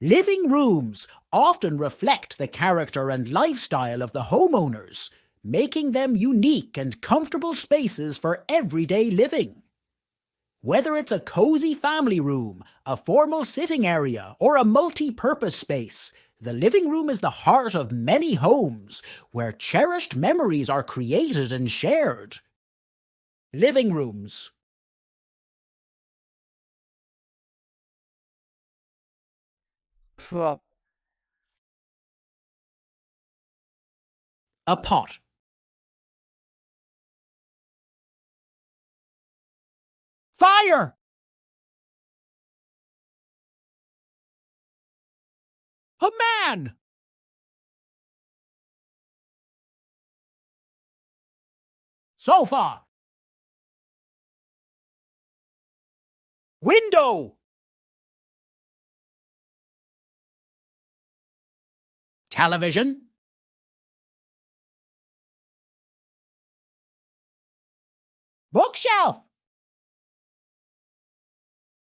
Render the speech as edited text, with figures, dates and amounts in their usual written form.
Living rooms often reflect the character and lifestyle of the homeowners, making them unique and comfortable spaces for everyday living. Whether it's a cozy family room, a formal sitting area, or a multi-purpose space, the living room is the heart of many homes, where cherished memories are created and shared. Living rooms. Prop. A pot. Fire! A man! Sofa. Window. Television. Bookshelf.